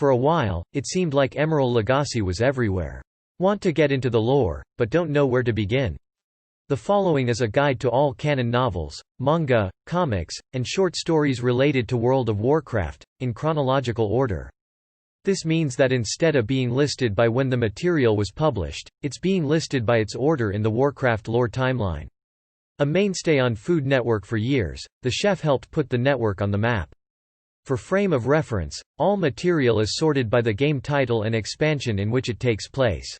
For a while, it seemed like Emeril Lagasse was everywhere. Want to get into the lore, but don't know where to begin? The following is a guide to all canon novels, manga, comics, and short stories related to World of Warcraft, in chronological order. This means that instead of being listed by when the material was published, it's being listed by its order in the Warcraft lore timeline. A mainstay on Food Network for years, the chef helped put the network on the map. For frame of reference, all material is sorted by the game title and expansion in which it takes place.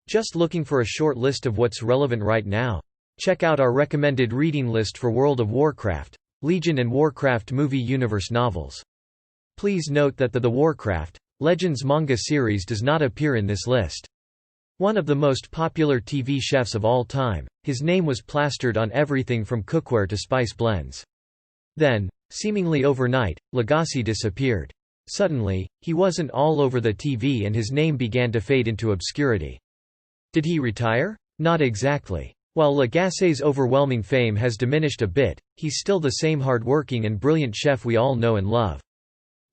Just looking for a short list of what's relevant right now? Check out our recommended reading list for World of Warcraft, Legion and Warcraft movie universe novels. Please note that the Warcraft Legends manga series does not appear in this list. One of the most popular TV chefs of all time, his name was plastered on everything from cookware to spice blends. Then, seemingly overnight, Lagasse disappeared. Suddenly, he wasn't all over the TV and his name began to fade into obscurity. Did he retire? Not exactly. While Lagasse's overwhelming fame has diminished a bit, he's still the same hard-working and brilliant chef we all know and love.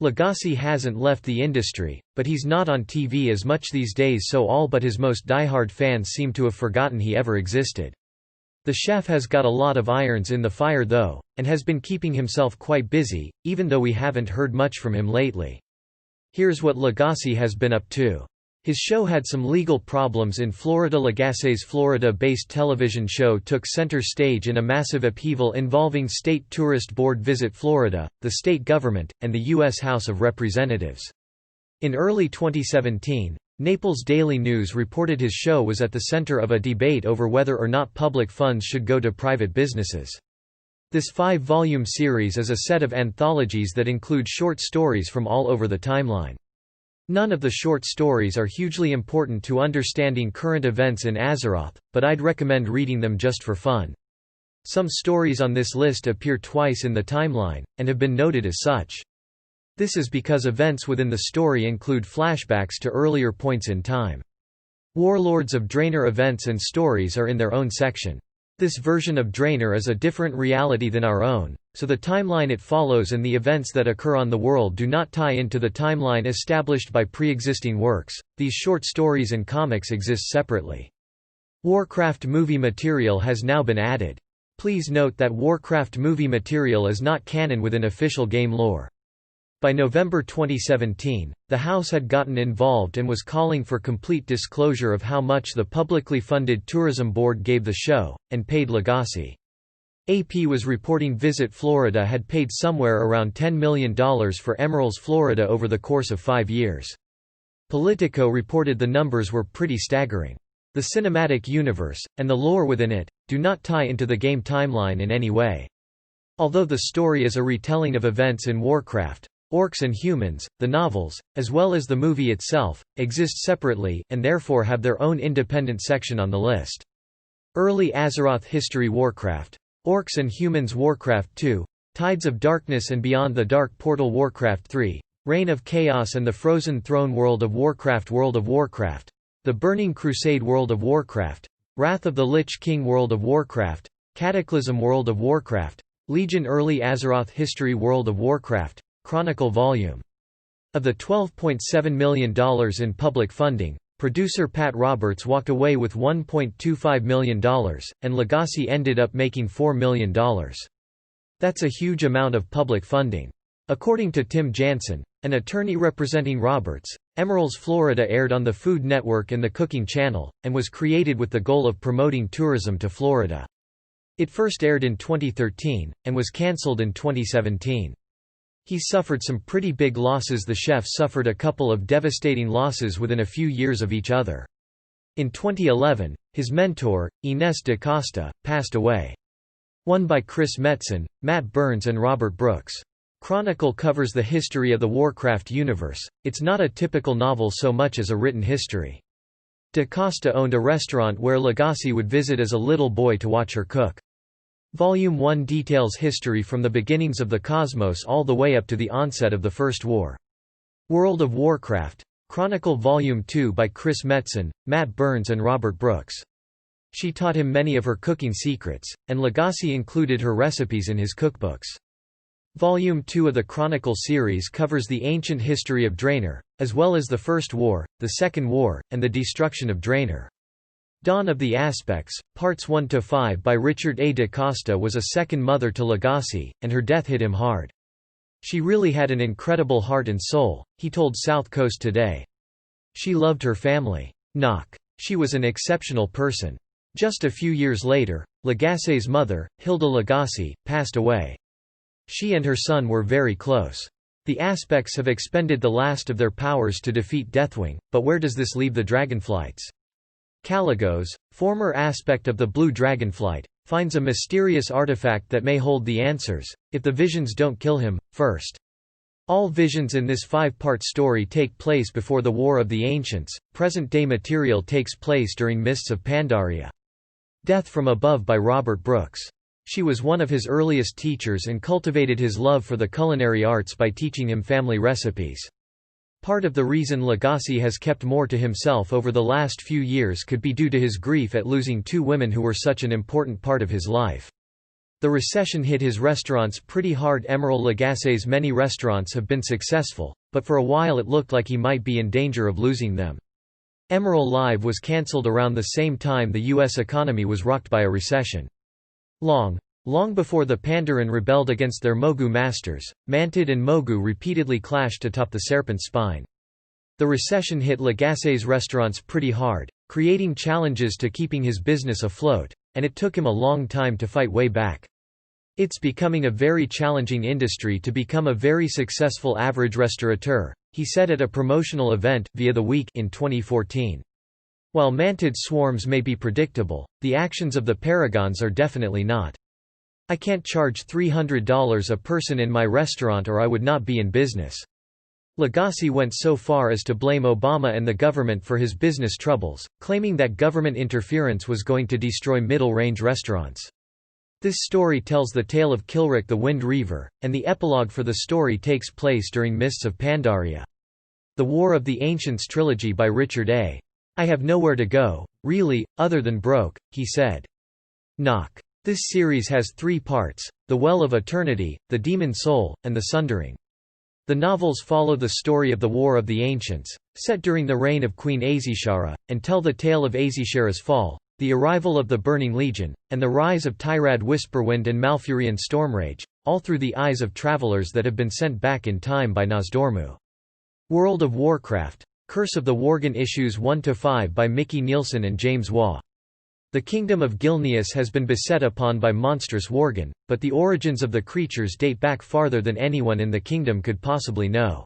Lagasse hasn't left the industry, but he's not on TV as much these days, so all but his most die-hard fans seem to have forgotten he ever existed. The chef has got a lot of irons in the fire though, and has been keeping himself quite busy, even though we haven't heard much from him lately. Here's what Lagasse has been up to. His show had some legal problems in Florida. Lagasse's Florida-based television show took center stage in a massive upheaval involving State Tourist Board Visit Florida, the state government, and the U.S. House of Representatives. In early 2017, Naples Daily News reported his show was at the center of a debate over whether or not public funds should go to private businesses. This 5-volume series is a set of anthologies that include short stories from all over the timeline. None of the short stories are hugely important to understanding current events in Azeroth, but I'd recommend reading them just for fun. Some stories on this list appear twice in the timeline, and have been noted as such. This is because events within the story include flashbacks to earlier points in time. Warlords of Draenor events and stories are in their own section. This version of Draenor is a different reality than our own, so the timeline it follows and the events that occur on the world do not tie into the timeline established by pre-existing works. These short stories and comics exist separately. Warcraft movie material has now been added. Please note that Warcraft movie material is not canon within official game lore. By November 2017, the House had gotten involved and was calling for complete disclosure of how much the publicly funded tourism board gave the show, and paid Lagasse. AP was reporting Visit Florida had paid somewhere around $10 million for Emeril's Florida over the course of 5 years. Politico reported the numbers were pretty staggering. The cinematic universe, and the lore within it, do not tie into the game timeline in any way. Although the story is a retelling of events in Warcraft, Orcs and Humans, the novels, as well as the movie itself, exist separately, and therefore have their own independent section on the list. Early Azeroth history Warcraft, Orcs and Humans Warcraft 2, Tides of Darkness and Beyond the Dark Portal Warcraft 3, Reign of Chaos and the Frozen Throne World of Warcraft The Burning Crusade World of Warcraft, Wrath of the Lich King World of Warcraft, Cataclysm World of Warcraft, Legion Early Azeroth History World of Warcraft, Chronicle Volume. Of the $12.7 million in public funding, producer Pat Roberts walked away with $1.25 million, and Lagasse ended up making $4 million. That's a huge amount of public funding. According to Tim Jansen, an attorney representing Roberts, Emeril's Florida aired on the Food Network and the Cooking Channel, and was created with the goal of promoting tourism to Florida. It first aired in 2013, and was cancelled in 2017. He suffered some pretty big losses. The chef suffered a couple of devastating losses within a few years of each other. In 2011, his mentor, Ines da Costa, passed away. One by Chris Metzen, Matt Burns and Robert Brooks. Chronicle covers the history of the Warcraft universe. It's not a typical novel so much as a written history. Da Costa owned a restaurant where Lagasse would visit as a little boy to watch her cook. Volume 1 details history from the beginnings of the cosmos all the way up to the onset of the First War. World of Warcraft, Chronicle Volume 2 by Chris Metzen, Matt Burns and Robert Brooks. She taught him many of her cooking secrets, and Lagasse included her recipes in his cookbooks. Volume 2 of the Chronicle series covers the ancient history of Draenor, as well as the First War, the Second War, and the destruction of Draenor. Dawn of the Aspects, Parts 1–5 by Richard A. da Costa was a second mother to Lagasse, and her death hit him hard. "She really had an incredible heart and soul," he told South Coast Today. "She loved her family. She was an exceptional person." Just a few years later, Lagasse's mother, Hilda Lagasse, passed away. She and her son were very close. The Aspects have expended the last of their powers to defeat Deathwing, but where does this leave the Dragonflights? Kalecgos, former aspect of the Blue Dragonflight, finds a mysterious artifact that may hold the answers, if the visions don't kill him, first. All visions in this 5-part story take place before the War of the Ancients. Present-day material takes place during Mists of Pandaria. Death from Above by Robert Brooks. She was one of his earliest teachers and cultivated his love for the culinary arts by teaching him family recipes. Part of the reason Lagasse has kept more to himself over the last few years could be due to his grief at losing 2 women who were such an important part of his life. The recession hit his restaurants pretty hard. Emeril Lagasse's many restaurants have been successful, but for a while it looked like he might be in danger of losing them. Emeril Live was cancelled around the same time the U.S. economy was rocked by a recession. Long before the Pandaren rebelled against their Mogu masters, Mantid and Mogu repeatedly clashed atop the Serpent Spine. The recession hit Lagasse's restaurants pretty hard, creating challenges to keeping his business afloat, and it took him a long time to fight way back. "It's becoming a very challenging industry to become a very successful average restaurateur," he said at a promotional event, Via the Week, in 2014. While Mantid swarms may be predictable, the actions of the paragons are definitely not. "I can't charge $300 a person in my restaurant or I would not be in business." Lagasse went so far as to blame Obama and the government for his business troubles, claiming that government interference was going to destroy middle-range restaurants. This story tells the tale of Kilric the Wind Reaver, and the epilogue for the story takes place during Mists of Pandaria. The War of the Ancients trilogy by Richard A. "I have nowhere to go, really, other than broke," he said. This series has 3 parts: The Well of Eternity, The Demon Soul, and The Sundering. The novels follow the story of the War of the Ancients, set during the reign of Queen Azishara, and tell the tale of Azishara's fall, the arrival of the Burning Legion, and the rise of Tyrad Whisperwind and Malfurion Stormrage, all through the eyes of travelers that have been sent back in time by Nozdormu. World of Warcraft, Curse of the Worgen issues 1–5 by Mickey Nielsen and James Waugh. The kingdom of Gilneas has been beset upon by monstrous Worgen, but the origins of the creatures date back farther than anyone in the kingdom could possibly know.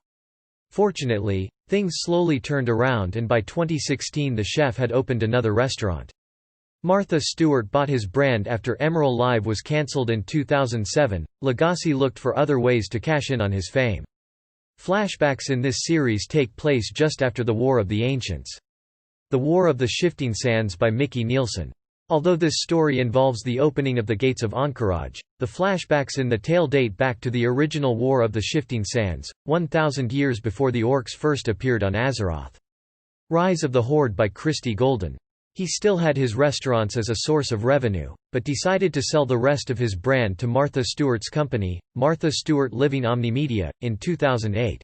Fortunately, things slowly turned around and by 2016 the chef had opened another restaurant. Martha Stewart bought his brand after Emeril Live was cancelled in 2007. Lagasse looked for other ways to cash in on his fame. Flashbacks in this series take place just after the War of the Ancients. The War of the Shifting Sands by Mickey Nielsen. Although this story involves the opening of the Gates of Ahn'Qiraj, the flashbacks in the tale date back to the original War of the Shifting Sands, 1,000 years before the orcs first appeared on Azeroth. Rise of the Horde by Christy Golden. He still had his restaurants as a source of revenue, but decided to sell the rest of his brand to Martha Stewart's company, Martha Stewart Living Omnimedia, in 2008.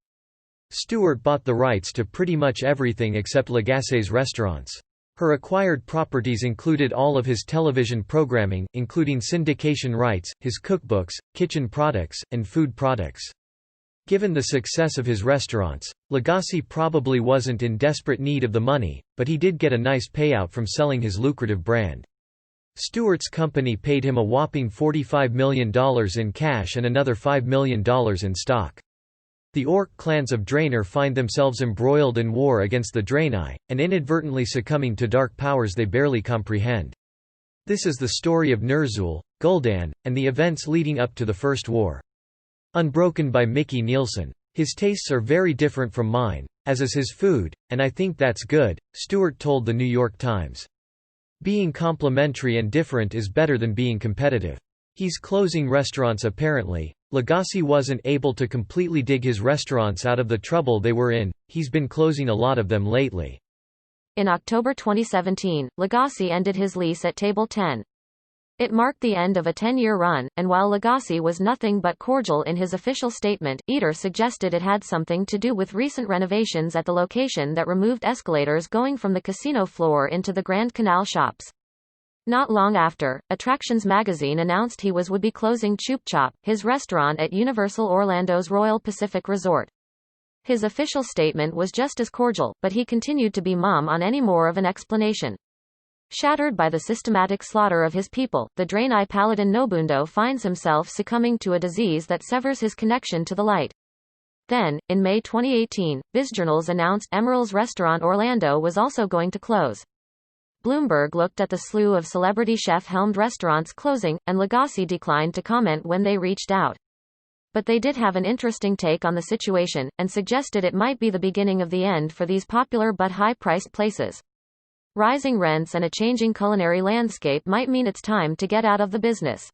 Stewart bought the rights to pretty much everything except Lagasse's restaurants. Her acquired properties included all of his television programming, including syndication rights, his cookbooks, kitchen products, and food products. Given the success of his restaurants, Lagasse probably wasn't in desperate need of the money, but he did get a nice payout from selling his lucrative brand. Stewart's company paid him a whopping $45 million in cash and another $5 million in stock. The orc clans of Draenor find themselves embroiled in war against the Draenei, and inadvertently succumbing to dark powers they barely comprehend. This is the story of Ner'zhul, Gul'dan, and the events leading up to the First War. Unbroken by Mickey Nielsen. His tastes are very different from mine, as is his food, and I think that's good, Stewart told The New York Times. Being complementary and different is better than being competitive. He's closing restaurants apparently. Lagasse wasn't able to completely dig his restaurants out of the trouble they were in, he's been closing a lot of them lately. In October 2017, Lagasse ended his lease at Table 10. It marked the end of a 10-year run, and while Lagasse was nothing but cordial in his official statement, Eater suggested it had something to do with recent renovations at the location that removed escalators going from the casino floor into the Grand Canal shops. Not long after, Attractions magazine announced he would be closing Choop Chop, his restaurant at Universal Orlando's Royal Pacific Resort. His official statement was just as cordial, but he continued to be mum on any more of an explanation. Shattered by the systematic slaughter of his people, the Draenei paladin Nobundo finds himself succumbing to a disease that severs his connection to the light. Then, in May 2018, BizJournals announced Emeril's restaurant Orlando was also going to close. Bloomberg looked at the slew of celebrity chef-helmed restaurants closing, and Lagasse declined to comment when they reached out. But they did have an interesting take on the situation, and suggested it might be the beginning of the end for these popular but high-priced places. Rising rents and a changing culinary landscape might mean it's time to get out of the business.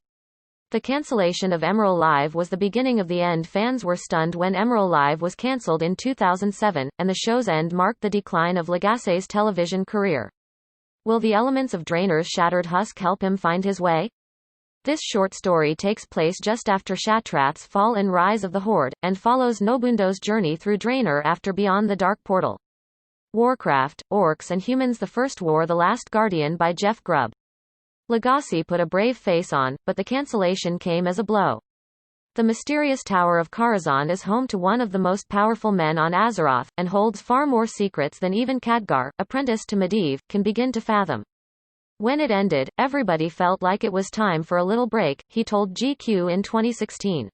The cancellation of Emeril Live was the beginning of the end. Fans were stunned when Emeril Live was cancelled in 2007, and the show's end marked the decline of Lagasse's television career. Will the elements of Drainer's shattered husk help him find his way? This short story takes place just after Shatrath's fall and rise of the Horde, and follows Nobundo's journey through Draenor after Beyond the Dark Portal. Warcraft, Orcs and Humans: The First War, The Last Guardian by Jeff Grubb. Lagasse put a brave face on, but the cancellation came as a blow. The mysterious Tower of Karazhan is home to one of the most powerful men on Azeroth, and holds far more secrets than even Khadgar, apprentice to Medivh, can begin to fathom. When it ended, everybody felt like it was time for a little break, he told GQ in 2016.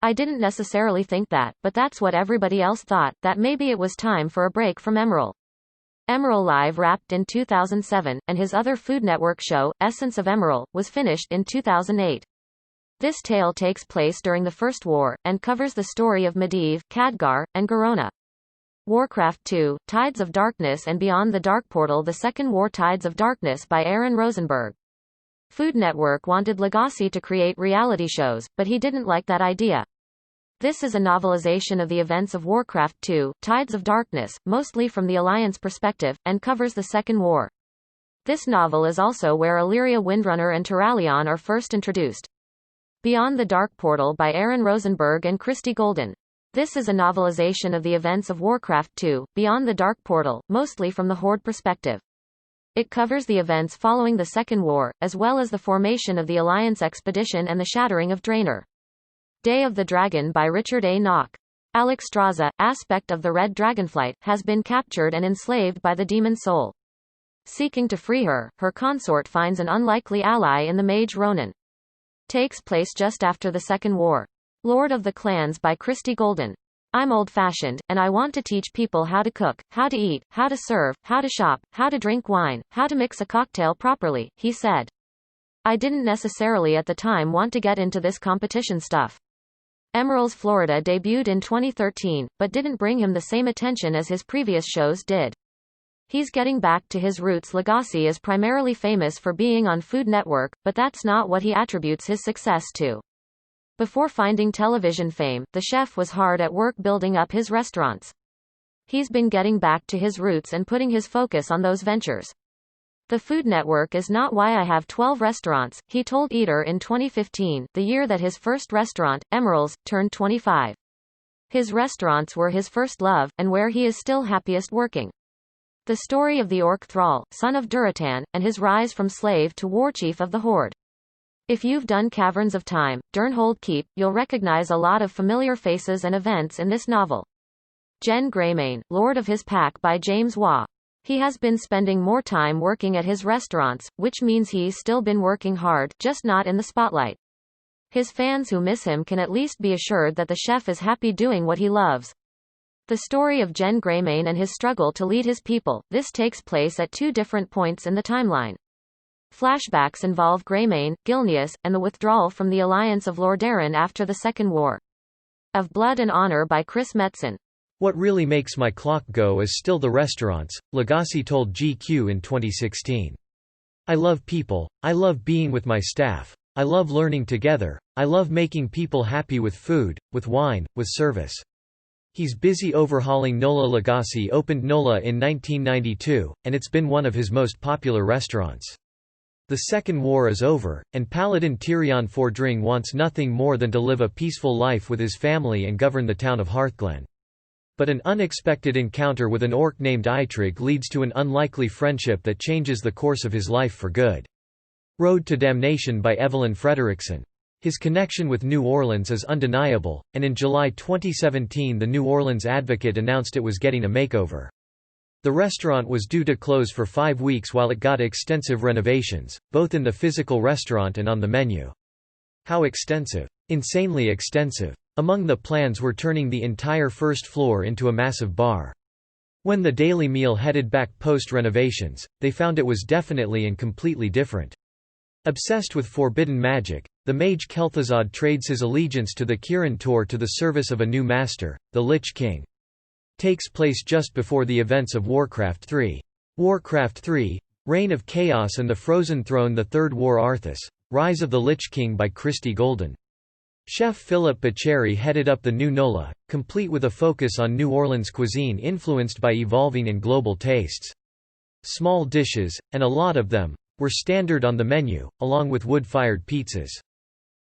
I didn't necessarily think that, but that's what everybody else thought, that maybe it was time for a break from Emeril. Emeril Live wrapped in 2007, and his other Food Network show, Essence of Emeril, was finished in 2008. This tale takes place during the First War, and covers the story of Medivh, Khadgar, and Garona. Warcraft 2, Tides of Darkness and Beyond the Dark Portal: The Second War, Tides of Darkness by Aaron Rosenberg. Food Network wanted Lagasse to create reality shows, but he didn't like that idea. This is a novelization of the events of Warcraft 2, Tides of Darkness, mostly from the Alliance perspective, and covers the Second War. This novel is also where Illyria Windrunner and Turalyon are first introduced. Beyond the Dark Portal by Aaron Rosenberg and Christy Golden. This is a novelization of the events of Warcraft 2, Beyond the Dark Portal, mostly from the Horde perspective. It covers the events following the Second War, as well as the formation of the Alliance expedition and the shattering of Draenor. Day of the Dragon by Richard A. Nock. Alexstrasza, aspect of the Red Dragonflight, has been captured and enslaved by the demon soul. Seeking to free her, her consort finds an unlikely ally in the mage Ronan. Takes place just after the Second War. Lord of the Clans by Christy Golden. I'm old-fashioned, and I want to teach people how to cook, how to eat, how to serve, how to shop, how to drink wine, how to mix a cocktail properly, he said. I didn't necessarily at the time want to get into this competition stuff. Emeril's Florida debuted in 2013, but didn't bring him the same attention as his previous shows did. He's getting back to his roots. Lagasse is primarily famous for being on Food Network, but that's not what he attributes his success to. Before finding television fame, the chef was hard at work building up his restaurants. He's been getting back to his roots and putting his focus on those ventures. The Food Network is not why I have 12 restaurants, he told Eater in 2015, the year that his first restaurant, Emeril's, turned 25. His restaurants were his first love, and where he is still happiest working. The story of the Orc Thrall, son of Duratan, and his rise from slave to warchief of the Horde. If you've done Caverns of Time, Durnhold Keep, you'll recognize a lot of familiar faces and events in this novel. Jen Greymane, Lord of His Pack by James Waugh. He has been spending more time working at his restaurants, which means he's still been working hard, just not in the spotlight. His fans who miss him can at least be assured that the chef is happy doing what he loves. The story of Jen Greymane and his struggle to lead his people, this takes place at two different points in the timeline. Flashbacks involve Greymane, Gilneas, and the withdrawal from the alliance of Lordaeron after the Second War. Of Blood and Honor by Chris Metzen. What really makes my clock go is still the restaurants, Lagasse told GQ in 2016. I love people, I love being with my staff, I love learning together, I love making people happy with food, with wine, with service. He's busy overhauling Nola. Lagasse opened Nola in 1992, and it's been one of his most popular restaurants. The Second War is over, and Paladin Tyrion Fordring wants nothing more than to live a peaceful life with his family and govern the town of Hearthglen. But an unexpected encounter with an orc named Eitrigg leads to an unlikely friendship that changes the course of his life for good. Road to Damnation by Evelyn Frederickson. His connection with New Orleans is undeniable, and in July 2017 the New Orleans Advocate announced it was getting a makeover. The restaurant was due to close for 5 weeks while it got extensive renovations, both in the physical restaurant and on the menu. How extensive? Insanely extensive. Among the plans were turning the entire first floor into a massive bar. When the Daily Meal headed back post-renovations, they found it was definitely and completely different. Obsessed with forbidden magic, the mage Kel'Thuzad trades his allegiance to the Kirin Tor to the service of a new master, the Lich King. Takes place just before the events of Warcraft 3. Warcraft 3, Reign of Chaos and the Frozen Throne. The Third War. Arthas, Rise of the Lich King by Christy Golden. Chef Philip Bacheri headed up the new NOLA, complete with a focus on New Orleans cuisine influenced by evolving and global tastes. Small dishes, and a lot of them, were standard on the menu, along with wood-fired pizzas.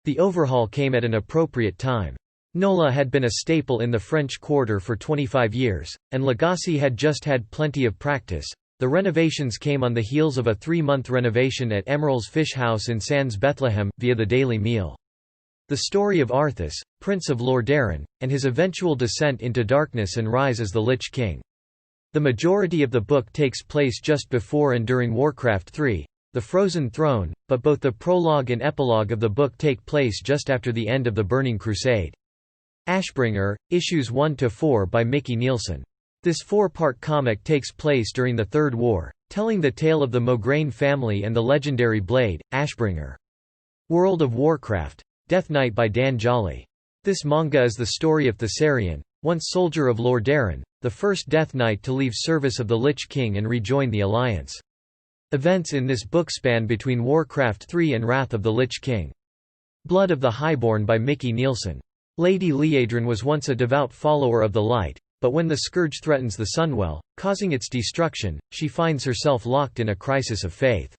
The overhaul came at an appropriate time. NOLA had been a staple in the French Quarter for 25 years, and Lagasse had just had plenty of practice. The renovations came on the heels of a 3-month renovation at Emeril's Fish House in Sans Bethlehem, via the Daily Meal. The story of Arthas, Prince of Lordaeron, and his eventual descent into darkness and rise as the Lich King. The majority of the book takes place just before and during Warcraft 3, The Frozen Throne, but both the prologue and epilogue of the book take place just after the end of the Burning Crusade. Ashbringer, Issues 1–4 by Mickey Nielsen. This 4-part comic takes place during the Third War, telling the tale of the Mograine family and the legendary blade, Ashbringer. World of Warcraft, Death Knight by Dan Jolly. This manga is the story of Thessarion, once soldier of Lordaeron, the first Death Knight to leave service of the Lich King and rejoin the Alliance. Events in this book span between Warcraft 3 and Wrath of the Lich King. Blood of the Highborn by Mickey Nielsen. Lady Liadrin was once a devout follower of the light, but when the scourge threatens the Sunwell, causing its destruction, she finds herself locked in a crisis of faith.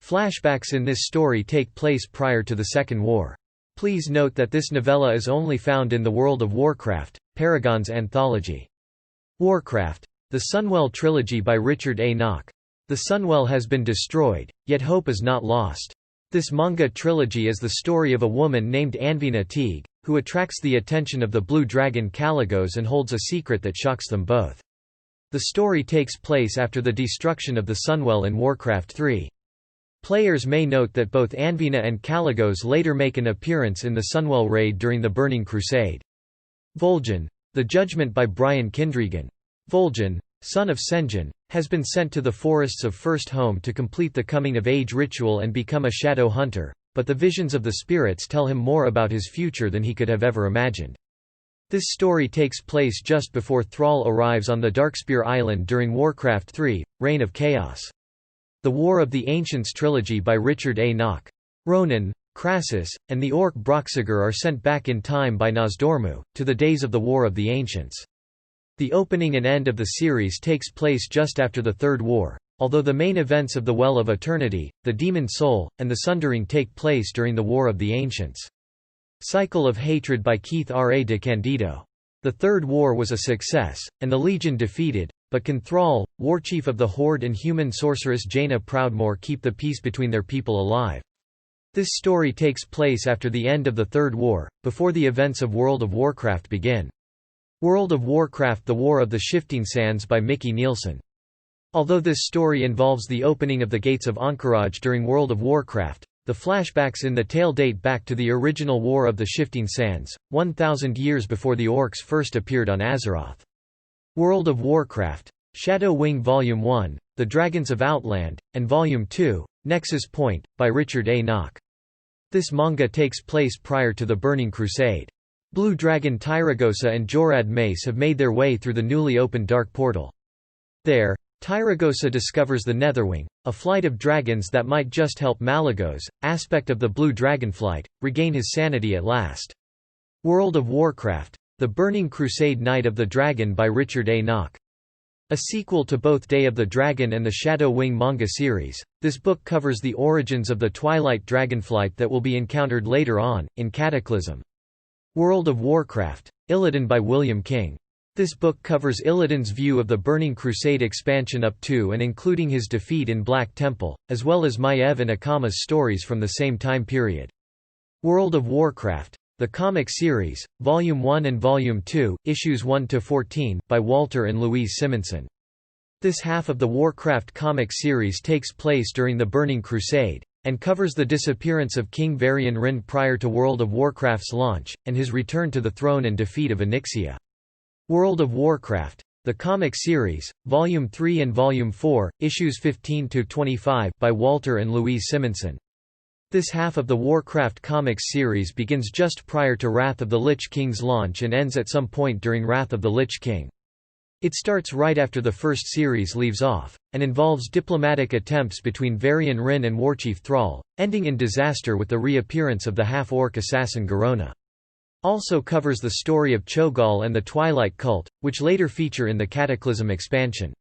Flashbacks in this story take place prior to the Second War. Please note that this novella is only found in the World of Warcraft, Paragon's anthology. Warcraft, The Sunwell Trilogy by Richard A. Nock. The Sunwell has been destroyed, yet hope is not lost. This manga trilogy is the story of a woman named Anvina Teague, who attracts the attention of the blue dragon Kaligos and holds a secret that shocks them both. The story takes place after the destruction of the Sunwell in Warcraft 3. Players may note that both Anvina and Kaligos later make an appearance in the Sunwell raid during the Burning Crusade. Vol'jin, The Judgment by Brian Kindregan. Vol'jin, son of Sen'jin, has been sent to the forests of First Home to complete the coming-of-age ritual and become a shadow hunter, but the visions of the spirits tell him more about his future than he could have ever imagined. This story takes place just before Thrall arrives on the Darkspear Island during Warcraft 3, Reign of Chaos. The War of the Ancients trilogy by Richard A. Nock. Ronan, Crassus, and the orc Broxiger are sent back in time by Nozdormu, to the days of the War of the Ancients. The opening and end of the series takes place just after the Third War, although the main events of the Well of Eternity, the Demon Soul, and the Sundering take place during the War of the Ancients. Cycle of Hatred by Keith R. A. DeCandido. The Third War was a success, and the Legion defeated, but can Thrall, warchief of the Horde, and human sorceress Jaina Proudmoore keep the peace between their people alive? This story takes place after the end of the Third War, before the events of World of Warcraft begin. World of Warcraft: The War of the Shifting Sands by Mickey Nielsen. Although this story involves the opening of the Gates of Ahn'Qiraj during World of Warcraft, the flashbacks in the tale date back to the original War of the Shifting Sands, 1,000 years before the orcs first appeared on Azeroth. World of Warcraft, Shadow Wing Volume 1, The Dragons of Outland, and Volume 2, Nexus Point, by Richard A. Nock. This manga takes place prior to the Burning Crusade. Blue Dragon Tyragosa and Jorad Mace have made their way through the newly opened Dark Portal. There, Tyragosa discovers the Netherwing, a flight of dragons that might just help Malygos, aspect of the Blue Dragonflight, regain his sanity at last. World of Warcraft, The Burning Crusade Night of the Dragon by Richard A. Nock. A sequel to both Day of the Dragon and the Shadow Wing manga series, this book covers the origins of the Twilight Dragonflight that will be encountered later on, in Cataclysm. World of Warcraft. Illidan by William King. This book covers Illidan's view of the Burning Crusade expansion up to and including his defeat in Black Temple, as well as Maiev and Akama's stories from the same time period. World of Warcraft. The Comic Series, Volume 1 and Volume 2, Issues 1–14, by Walter and Louise Simonson. This half of the Warcraft comic series takes place during the Burning Crusade, and covers the disappearance of King Varian Wrynn prior to World of Warcraft's launch, and his return to the throne and defeat of Onyxia. World of Warcraft. The Comic Series, Volume 3 and Volume 4, Issues 15–25, by Walter and Louise Simonson. This half of the Warcraft comics series begins just prior to Wrath of the Lich King's launch and ends at some point during Wrath of the Lich King. It starts right after the first series leaves off, and involves diplomatic attempts between Varian Wrynn and Warchief Thrall, ending in disaster with the reappearance of the half-orc assassin Garona. Also covers the story of Cho'Gall and the Twilight Cult, which later feature in the Cataclysm expansion.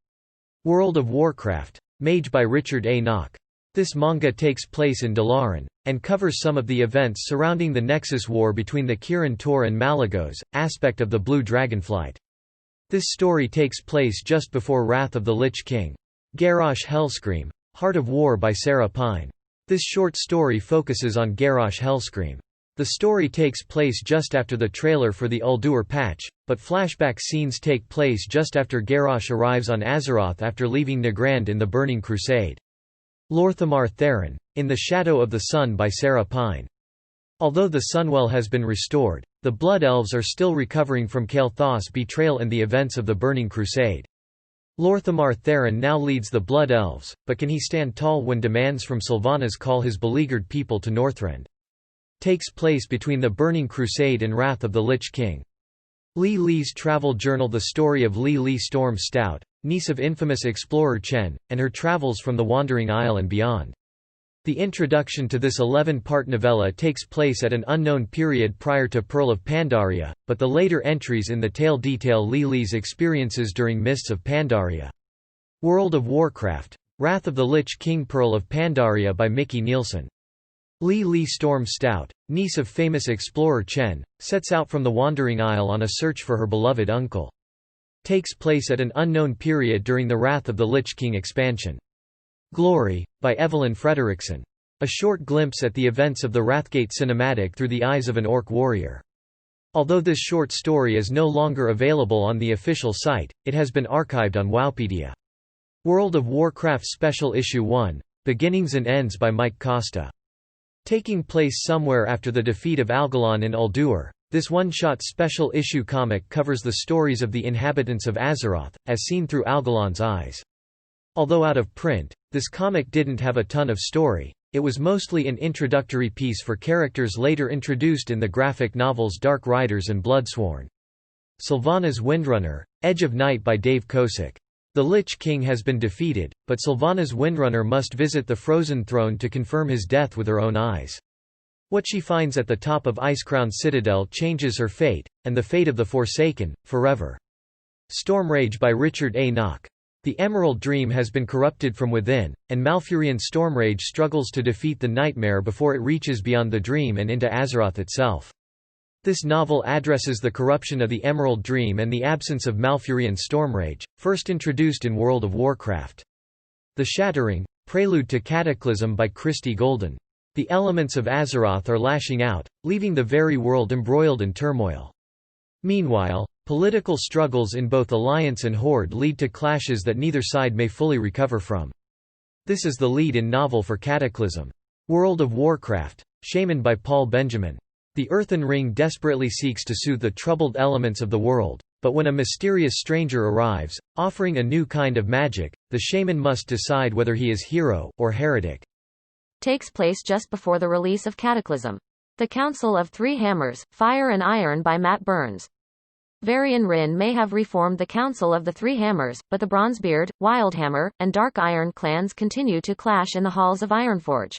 World of Warcraft. Mage by Richard A. Nock. This manga takes place in Dalaran, and covers some of the events surrounding the Nexus War between the Kirin Tor and Malygos, aspect of the Blue Dragonflight. This story takes place just before Wrath of the Lich King. Garrosh Hellscream. Heart of War by Sarah Pine. This short story focuses on Garrosh Hellscream. The story takes place just after the trailer for the Ulduar patch, but flashback scenes take place just after Garrosh arrives on Azeroth after leaving Nagrand in the Burning Crusade. Lorthamar Theron. In the Shadow of the Sun by Sarah Pine. Although the Sunwell has been restored, the Blood Elves are still recovering from Kael'thas' betrayal and the events of the Burning Crusade. Lorthamar Theron now leads the Blood Elves, but can he stand tall when demands from Sylvanas call his beleaguered people to Northrend? Takes place between the Burning Crusade and Wrath of the Lich King. Li Li's travel journal. The story of Li Li Storm Stout, niece of infamous explorer Chen, and her travels from the Wandering Isle and beyond. The introduction to this 11-part novella takes place at an unknown period prior to Pearl of Pandaria, but the later entries in the tale detail Li Li's experiences during Mists of Pandaria. World of Warcraft. Wrath of the Lich King. Pearl of Pandaria by Mickey Nielsen. Li Li Storm Stout, niece of famous explorer Chen, sets out from the Wandering Isle on a search for her beloved uncle. Takes place at an unknown period during the Wrath of the Lich King expansion. Glory, by Evelyn Frederickson. A short glimpse at the events of the Wrathgate cinematic through the eyes of an orc warrior. Although this short story is no longer available on the official site, it has been archived on Wowpedia. World of Warcraft Special Issue 1, Beginnings and Ends by Mike Costa. Taking place somewhere after the defeat of Algalon in Ulduar, this one-shot special issue comic covers the stories of the inhabitants of Azeroth, as seen through Algalon's eyes. Although out of print, this comic didn't have a ton of story. It was mostly an introductory piece for characters later introduced in the graphic novels Dark Riders and Bloodsworn. Sylvanas Windrunner, Edge of Night by Dave Kosick. The Lich King has been defeated, but Sylvanas Windrunner must visit the Frozen Throne to confirm his death with her own eyes. What she finds at the top of Icecrown Citadel changes her fate, and the fate of the Forsaken, forever. Stormrage by Richard A. Nock. The Emerald Dream has been corrupted from within, and Malfurion Stormrage struggles to defeat the nightmare before it reaches beyond the dream and into Azeroth itself. This novel addresses the corruption of the Emerald Dream and the absence of Malfurion Stormrage, first introduced in World of Warcraft. The Shattering, Prelude to Cataclysm by Christy Golden. The elements of Azeroth are lashing out, leaving the very world embroiled in turmoil. Meanwhile, political struggles in both Alliance and Horde lead to clashes that neither side may fully recover from. This is the lead-in novel for Cataclysm. World of Warcraft, Shaman by Paul Benjamin. The Earthen Ring desperately seeks to soothe the troubled elements of the world, but when a mysterious stranger arrives, offering a new kind of magic, the shaman must decide whether he is hero or heretic. Takes place just before the release of Cataclysm. The Council of Three Hammers, Fire and Iron by Matt Burns. Varian Wrynn may have reformed the Council of the Three Hammers, but the Bronzebeard, Wildhammer, and Dark Iron clans continue to clash in the halls of Ironforge.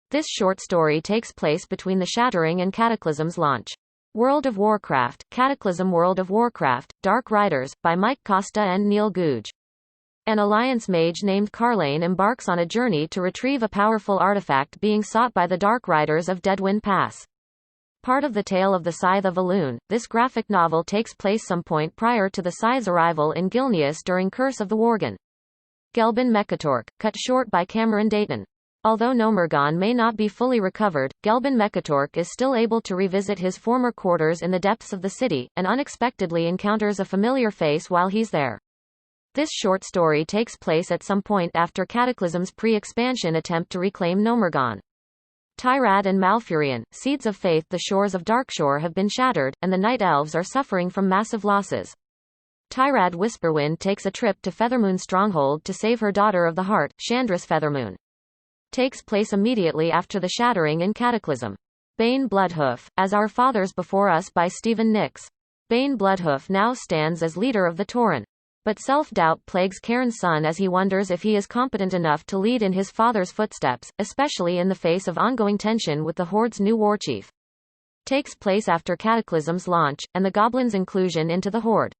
This short story takes place between the Shattering and Cataclysm's launch. World of Warcraft, Cataclysm. World of Warcraft, Dark Riders, by Mike Costa and Neil Googe. An Alliance mage named Carlane embarks on a journey to retrieve a powerful artifact being sought by the Dark Riders of Deadwind Pass. Part of the tale of the Scythe of Elune, this graphic novel takes place some point prior to the Scythe's arrival in Gilneas during Curse of the Worgen. Gelbin Mechatork, cut short by Cameron Dayton. Although Nomergon may not be fully recovered, Gelbin Mechatork is still able to revisit his former quarters in the depths of the city, and unexpectedly encounters a familiar face while he's there. This short story takes place at some point after Cataclysm's pre-expansion attempt to reclaim Nomergon. Tyrad and Malfurion, seeds of faith. The shores of Darkshore have been shattered, and the Night Elves are suffering from massive losses. Tyrad Whisperwind takes a trip to Feathermoon's stronghold to save her daughter of the heart, Chandris Feathermoon. Takes place immediately after the shattering in Cataclysm. Bane Bloodhoof, As Our Fathers Before Us by Stephen Nix. Bane Bloodhoof now stands as leader of the Tauren. But self-doubt plagues Cairn's son as he wonders if he is competent enough to lead in his father's footsteps, especially in the face of ongoing tension with the Horde's new warchief. Takes place after Cataclysm's launch, and the Goblins' inclusion into the Horde.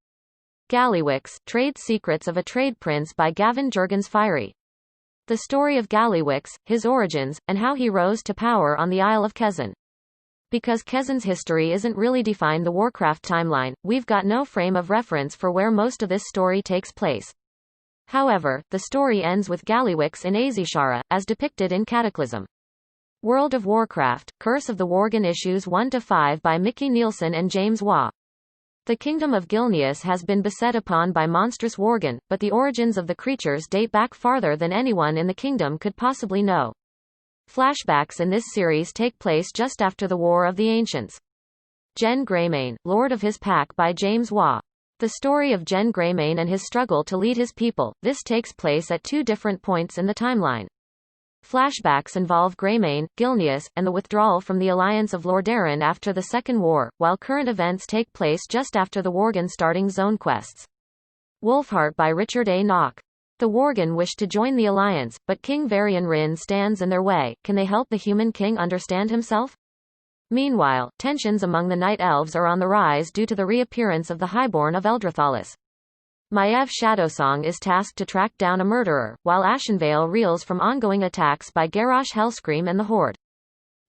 Gallywix, Trade Secrets of a Trade Prince by Gavin Jurgens Fiery. The story of Gallywix, his origins, and how he rose to power on the Isle of Kezan. Because Kezan's history isn't really defined the Warcraft timeline, we've got no frame of reference for where most of this story takes place. However, the story ends with Gallywix in Azishara, as depicted in Cataclysm. World of Warcraft, Curse of the Worgen issues 1-5 by Mickey Nielsen and James Waugh. The kingdom of Gilneas has been beset upon by monstrous Worgen, but the origins of the creatures date back farther than anyone in the kingdom could possibly know. Flashbacks in this series take place just after the War of the Ancients. Jen Greymane, Lord of His Pack by James Waugh. The story of Jen Greymane and his struggle to lead his people, this takes place at two different points in the timeline. Flashbacks involve Greymane, Gilneas, and the withdrawal from the alliance of Lordaeron after the Second War, while current events take place just after the Worgen starting zone quests. Wolfheart by Richard A. Knock. The Worgen wish to join the alliance, but King Varian Wrynn stands in their way. Can they help the human king understand himself? Meanwhile, tensions among the Night Elves are on the rise due to the reappearance of the Highborn of Eldrathalis. Maiev Shadowsong is tasked to track down a murderer, while Ashenvale reels from ongoing attacks by Garrosh Hellscream and the Horde.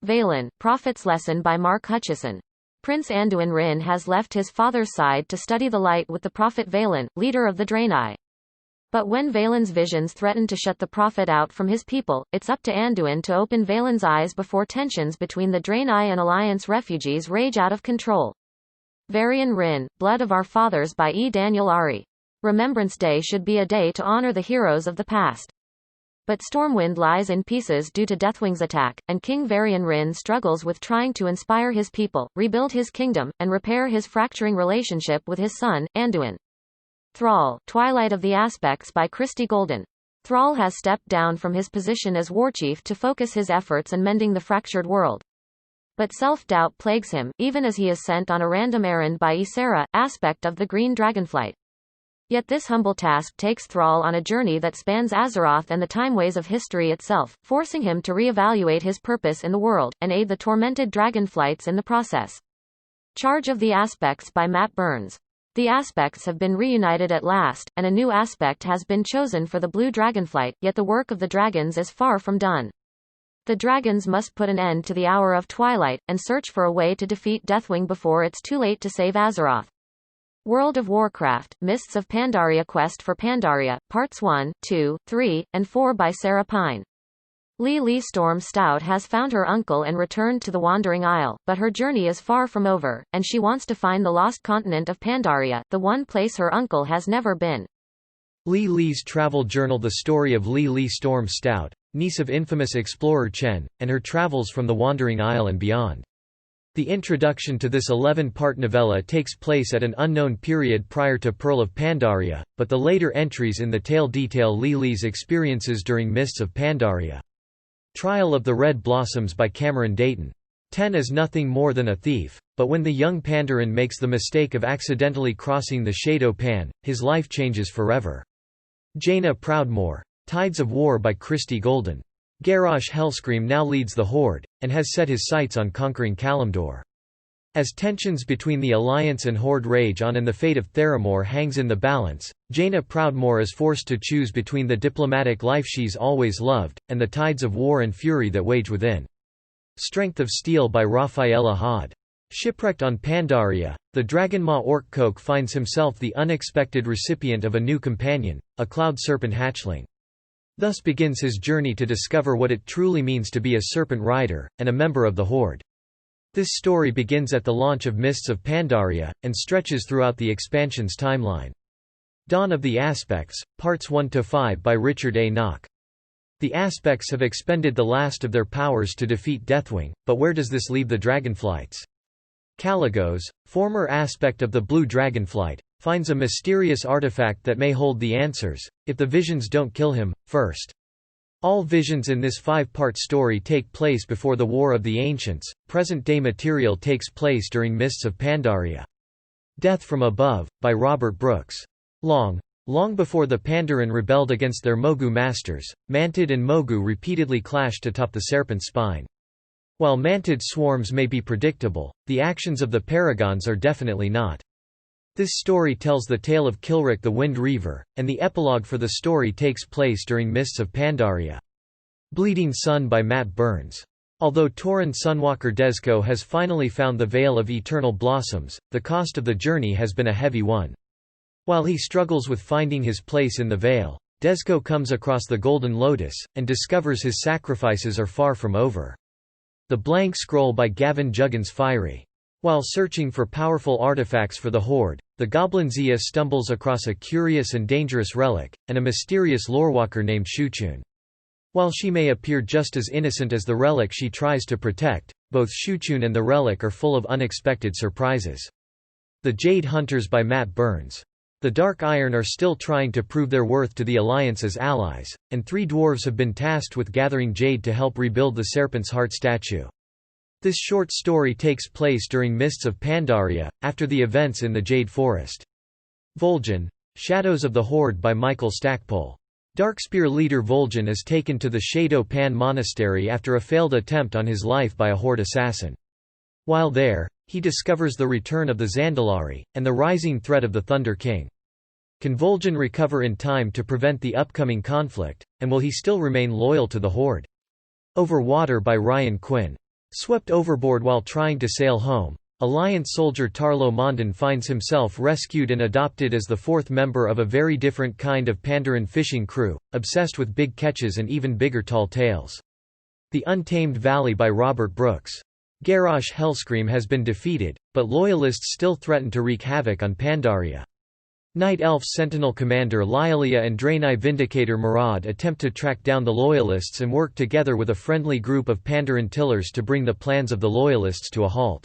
Valen, Prophet's Lesson by Mark Hutchison. Prince Anduin Wrynn has left his father's side to study the light with the Prophet Valen, leader of the Draenei. But when Valen's visions threaten to shut the Prophet out from his people, it's up to Anduin to open Valen's eyes before tensions between the Draenei and Alliance refugees rage out of control. Varian Wrynn, Blood of Our Fathers by E. Daniel Ari. Remembrance Day should be a day to honor the heroes of the past. But Stormwind lies in pieces due to Deathwing's attack, and King Varian Wrynn struggles with trying to inspire his people, rebuild his kingdom, and repair his fracturing relationship with his son, Anduin. Thrall, Twilight of the Aspects by Christy Golden. Thrall has stepped down from his position as warchief to focus his efforts on mending the fractured world. But self-doubt plagues him, even as he is sent on a random errand by Ysera, aspect of the Green Dragonflight. Yet this humble task takes Thrall on a journey that spans Azeroth and the timeways of history itself, forcing him to re-evaluate his purpose in the world, and aid the tormented Dragonflights in the process. Charge of the Aspects by Matt Burns. The Aspects have been reunited at last, and a new aspect has been chosen for the Blue Dragonflight, yet the work of the dragons is far from done. The dragons must put an end to the Hour of Twilight, and search for a way to defeat Deathwing before it's too late to save Azeroth. World of Warcraft, Mists of Pandaria. Quest for Pandaria, Parts 1, 2, 3, and 4 by Sarah Pine. Lee Storm Stout has found her uncle and returned to the Wandering Isle, but her journey is far from over, and she wants to find the lost continent of Pandaria, the one place her uncle has never been. Lee's travel journal. The story of Lee Storm Stout, niece of infamous explorer Chen, and her travels from the Wandering Isle and beyond. The introduction to this 11-part novella takes place at an unknown period prior to Pearl of Pandaria, but the later entries in the tale detail Lee's experiences during Mists of Pandaria. Trial of the Red Blossoms by Cameron Dayton. Ten is nothing more than a thief, but when the young Pandarin makes the mistake of accidentally crossing the Shadow Pan, his life changes forever. Jaina Proudmoore. Tides of War by Christy Golden. Garrosh Hellscream now leads the Horde, and has set his sights on conquering Kalimdor. As tensions between the Alliance and Horde rage on and the fate of Theramore hangs in the balance, Jaina Proudmoore is forced to choose between the diplomatic life she's always loved, and the tides of war and fury that wage within. Strength of Steel by Rafaela Haad. Shipwrecked on Pandaria, the Dragonmaw orc Coke finds himself the unexpected recipient of a new companion, a cloud serpent hatchling. Thus begins his journey to discover what it truly means to be a serpent rider, and a member of the Horde. This story begins at the launch of Mists of Pandaria, and stretches throughout the expansion's timeline. Dawn of the Aspects, Parts 1–5 by Richard A. Knock. The Aspects have expended the last of their powers to defeat Deathwing, but where does this leave the Dragonflights? Caligos, former aspect of the Blue Dragonflight, finds a mysterious artifact that may hold the answers, if the visions don't kill him, first. All visions in this 5-part story take place before the War of the Ancients. Present-day material takes place during Mists of Pandaria. Death from Above, by Robert Brooks. Long before the Pandaren rebelled against their Mogu masters, Mantid and Mogu repeatedly clashed atop the Serpent Spine. While Mantid swarms may be predictable, the actions of the Paragons are definitely not. This story tells the tale of Kilric the Wind Reaver, and the epilogue for the story takes place during Mists of Pandaria. Bleeding Sun by Matt Burns. Although Tauren Sunwalker Dezco has finally found the Veil of Eternal Blossoms, the cost of the journey has been a heavy one. While he struggles with finding his place in the Veil, Dezco comes across the Golden Lotus, and discovers his sacrifices are far from over. The Blank Scroll by Gavin Juggins Fiery. While searching for powerful artifacts for the Horde, the Goblin Zia stumbles across a curious and dangerous relic, and a mysterious lorewalker named Shuchun. While she may appear just as innocent as the relic she tries to protect, both Shuchun and the relic are full of unexpected surprises. The Jade Hunters by Matt Burns. The Dark Iron are still trying to prove their worth to the Alliance as allies, and 3 dwarves have been tasked with gathering jade to help rebuild the Serpent's Heart statue. This short story takes place during Mists of Pandaria, after the events in the Jade Forest. Vol'jin, Shadows of the Horde by Michael Stackpole. Darkspear leader Vol'jin is taken to the Shado Pan Monastery after a failed attempt on his life by a Horde assassin. While there, he discovers the return of the Zandalari, and the rising threat of the Thunder King. Can Vol'jin recover in time to prevent the upcoming conflict, and will he still remain loyal to the Horde? Over Water by Ryan Quinn. Swept overboard while trying to sail home, Alliance soldier Tarlo Mondon finds himself rescued and adopted as the 4th member of a very different kind of Pandaren fishing crew, obsessed with big catches and even bigger tall tales. The Untamed Valley by Robert Brooks. Garrosh Hellscream has been defeated, but Loyalists still threaten to wreak havoc on Pandaria. Night Elf Sentinel Commander Lyalia and Draenei Vindicator Murad attempt to track down the Loyalists and work together with a friendly group of Pandaren tillers to bring the plans of the Loyalists to a halt.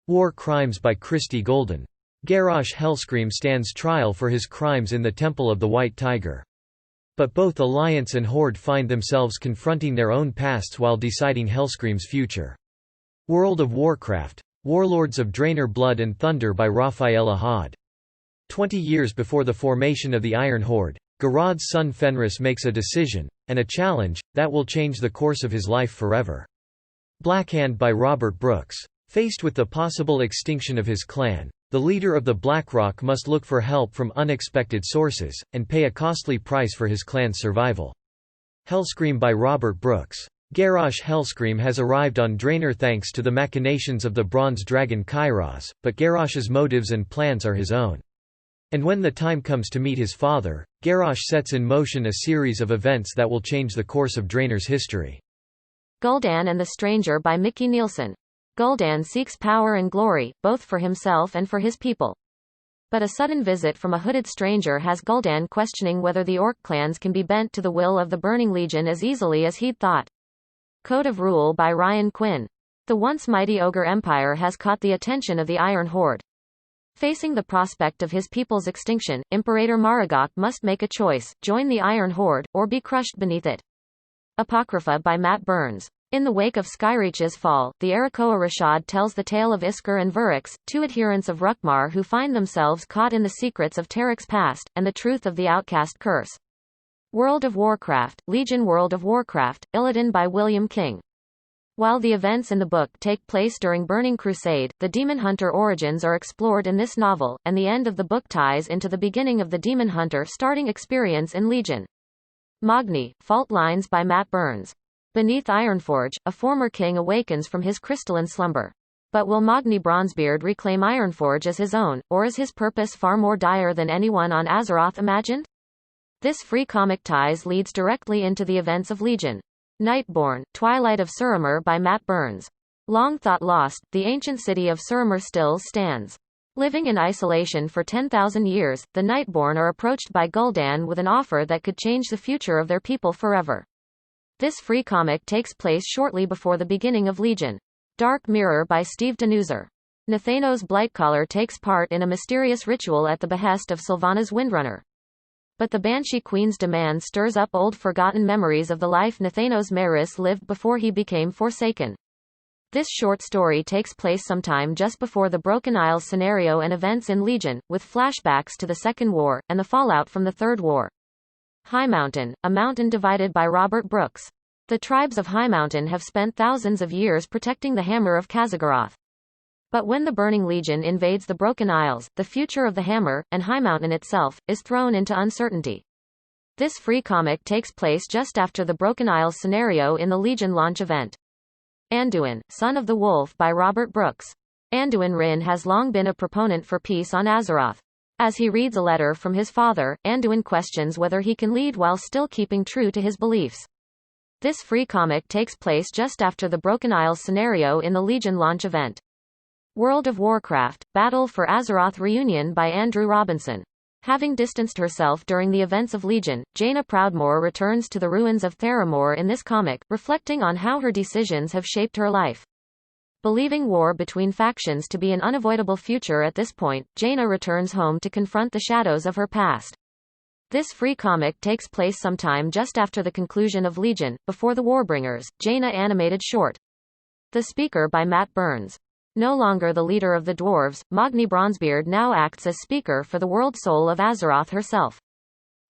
War Crimes by Christy Golden. Garrosh Hellscream stands trial for his crimes in the Temple of the White Tiger. But both Alliance and Horde find themselves confronting their own pasts while deciding Hellscream's future. World of Warcraft. Warlords of Draenor Blood and Thunder by Rafaela Haad. 20 years before the formation of the Iron Horde, Garad's son Fenris makes a decision, and a challenge, that will change the course of his life forever. Blackhand by Robert Brooks. Faced with the possible extinction of his clan, the leader of the Blackrock must look for help from unexpected sources, and pay a costly price for his clan's survival. Hellscream by Robert Brooks. Garrosh Hellscream has arrived on Draenor thanks to the machinations of the bronze dragon Kairos, but Garrosh's motives and plans are his own. And when the time comes to meet his father, Garrosh sets in motion a series of events that will change the course of Draenor's history. Gul'dan and the Stranger by Mickey Nielsen. Gul'dan seeks power and glory, both for himself and for his people. But a sudden visit from a hooded stranger has Gul'dan questioning whether the orc clans can be bent to the will of the Burning Legion as easily as he'd thought. Code of Rule by Ryan Quinn. The once mighty Ogre Empire has caught the attention of the Iron Horde. Facing the prospect of his people's extinction, Imperator Maragok must make a choice: join the Iron Horde, or be crushed beneath it. Apocrypha by Matt Burns. In the wake of Skyreach's fall, the Arakoa Rashad tells the tale of Iskar and Vurix, 2 adherents of Rukmar who find themselves caught in the secrets of Tarek's past, and the truth of the Outcast Curse. World of Warcraft, Legion World of Warcraft, Illidan by William King. While the events in the book take place during Burning Crusade, the Demon Hunter origins are explored in this novel, and the end of the book ties into the beginning of the Demon Hunter starting experience in Legion. Magni, Fault Lines by Matt Burns. Beneath Ironforge, a former king awakens from his crystalline slumber. But will Magni Bronzebeard reclaim Ironforge as his own, or is his purpose far more dire than anyone on Azeroth imagined? This free comic ties leads directly into the events of Legion. Nightborn, Twilight of Suramur by Matt Burns. Long thought lost, the ancient city of Suramur still stands. Living in isolation for 10,000 years, the Nightborn are approached by Gul'dan with an offer that could change the future of their people forever. This free comic takes place shortly before the beginning of Legion. Dark Mirror by Steve Denuser. Nathanos Blightcaller takes part in a mysterious ritual at the behest of Sylvanas Windrunner. But the Banshee Queen's demand stirs up old forgotten memories of the life Nathanos Maris lived before he became Forsaken. This short story takes place sometime just before the Broken Isles scenario and events in Legion, with flashbacks to the Second War, and the fallout from the Third War. High Mountain, a mountain divided by Robert Brooks. The tribes of High Mountain have spent thousands of years protecting the Hammer of Khazagoroth. But when the Burning Legion invades the Broken Isles, the future of the Hammer, and High Mountain itself, is thrown into uncertainty. This free comic takes place just after the Broken Isles scenario in the Legion launch event. Anduin, Son of the Wolf by Robert Brooks. Anduin Wrynn has long been a proponent for peace on Azeroth. As he reads a letter from his father, Anduin questions whether he can lead while still keeping true to his beliefs. This free comic takes place just after the Broken Isles scenario in the Legion launch event. World of Warcraft, Battle for Azeroth Reunion by Andrew Robinson. Having distanced herself during the events of Legion, Jaina Proudmoore returns to the ruins of Theramore in this comic, reflecting on how her decisions have shaped her life. Believing war between factions to be an unavoidable future at this point, Jaina returns home to confront the shadows of her past. This free comic takes place sometime just after the conclusion of Legion, before the Warbringers. Jaina animated short. The Speaker by Matt Burns. No longer the leader of the dwarves, Magni Bronzebeard now acts as speaker for the world soul of Azeroth herself.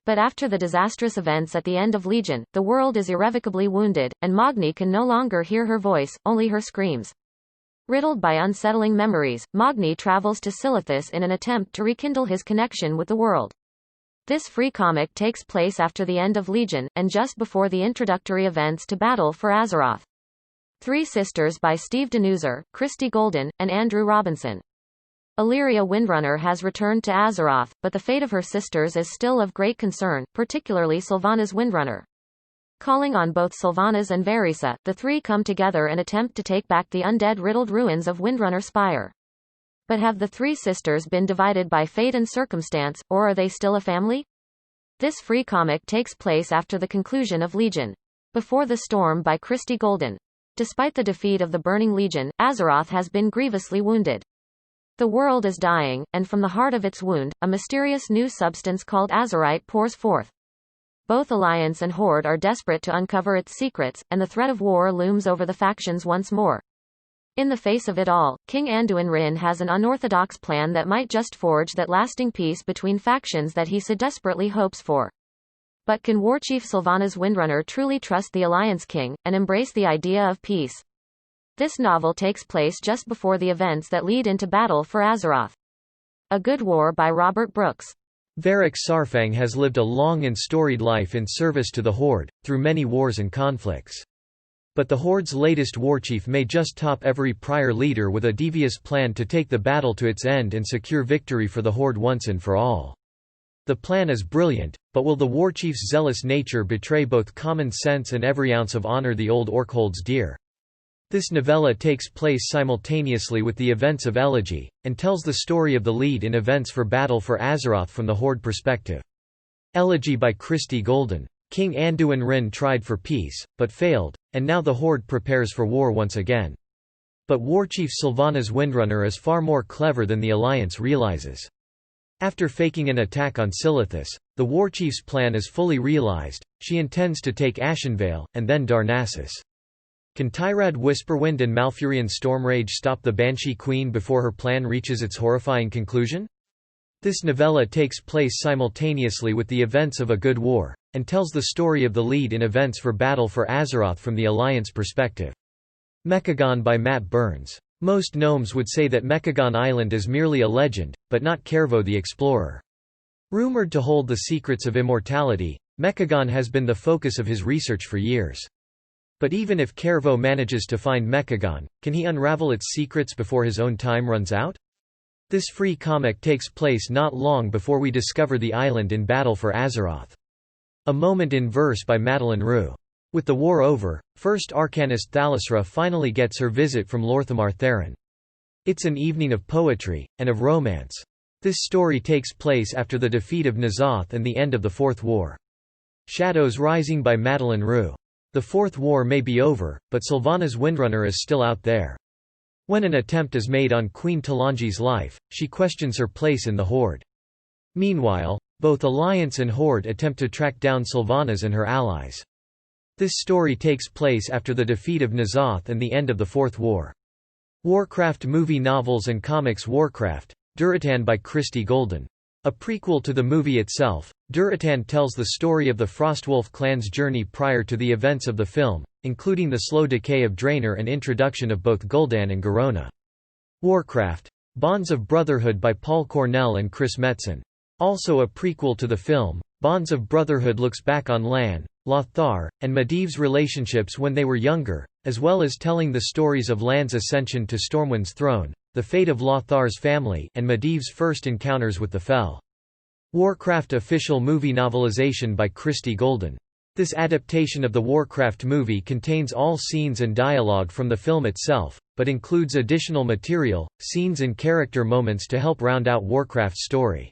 But after the disastrous events at the end of Legion, the world is irrevocably wounded, and Magni can no longer hear her voice, only her screams. Riddled by unsettling memories, Magni travels to Silithus in an attempt to rekindle his connection with the world. This free comic takes place after the end of Legion, and just before the introductory events to Battle for Azeroth. Three Sisters by Steve Denuser, Christy Golden, and Andrew Robinson. Illyria Windrunner has returned to Azeroth, but the fate of her sisters is still of great concern, particularly Sylvanas Windrunner. Calling on both Sylvanas and Verisa, the three come together and attempt to take back the undead-riddled ruins of Windrunner Spire. But have the three sisters been divided by fate and circumstance, or are they still a family? This free comic takes place after the conclusion of Legion. Before the Storm by Christy Golden. Despite the defeat of the Burning Legion, Azeroth has been grievously wounded. The world is dying, and from the heart of its wound, a mysterious new substance called Azerite pours forth. Both Alliance and Horde are desperate to uncover its secrets, and the threat of war looms over the factions once more. In the face of it all, King Anduin Wrynn has an unorthodox plan that might just forge that lasting peace between factions that he so desperately hopes for. But can Warchief Sylvanas Windrunner truly trust the Alliance King, and embrace the idea of peace? This novel takes place just before the events that lead into Battle for Azeroth. A Good War by Robert Brooks. Varric Sarfang has lived a long and storied life in service to the Horde, through many wars and conflicts. But the Horde's latest warchief may just top every prior leader with a devious plan to take the battle to its end and secure victory for the Horde once and for all. The plan is brilliant, but will the warchief's zealous nature betray both common sense and every ounce of honor the old orc holds dear? This novella takes place simultaneously with the events of Elegy, and tells the story of the lead in events for Battle for Azeroth from the Horde perspective. Elegy by Christy Golden. King Anduin Wrynn tried for peace, but failed, and now the Horde prepares for war once again. But Warchief Sylvanas Windrunner is far more clever than the Alliance realizes. After faking an attack on Silithus, the Warchief's plan is fully realized. She intends to take Ashenvale, and then Darnassus. Can Tyrad Whisperwind and Malfurion Stormrage stop the Banshee Queen before her plan reaches its horrifying conclusion? This novella takes place simultaneously with the events of A Good War, and tells the story of the lead in events for Battle for Azeroth from the Alliance perspective. Mechagon by Matt Burns. Most gnomes would say that Mechagon Island is merely a legend, but not Kervo the explorer. Rumored to hold the secrets of immortality, Mechagon has been the focus of his research for years. But even if Kervo manages to find Mechagon, can he unravel its secrets before his own time runs out? This free comic takes place not long before we discover the island in battle for Azeroth. A moment in verse by Madeleine Roux. With the war over, first Arcanist Thalisra finally gets her visit from Lorthamar Theron. It's an evening of poetry, and of romance. This story takes place after the defeat of N'Zoth and the end of the Fourth War. Shadows Rising by Madeleine Roux. The Fourth War may be over, but Sylvanas Windrunner is still out there. When an attempt is made on Queen Talanji's life, she questions her place in the Horde. Meanwhile, both Alliance and Horde attempt to track down Sylvanas and her allies. This story takes place after the defeat of N'Zoth and the end of the Fourth War. Warcraft movie novels and comics. Warcraft, Durotan by Christie Golden. A prequel to the movie itself, Durotan tells the story of the Frostwolf clan's journey prior to the events of the film, including the slow decay of Draenor and introduction of both Gul'dan and Garona. Warcraft, Bonds of Brotherhood by Paul Cornell and Chris Metzen. Also a prequel to the film, Bonds of Brotherhood looks back on Lan, Lothar, and Medivh's relationships when they were younger, as well as telling the stories of Lan's ascension to Stormwind's throne, the fate of Lothar's family, and Medivh's first encounters with the Fel. Warcraft official movie novelization by Christie Golden. This adaptation of the Warcraft movie contains all scenes and dialogue from the film itself, but includes additional material, scenes and character moments to help round out Warcraft's story.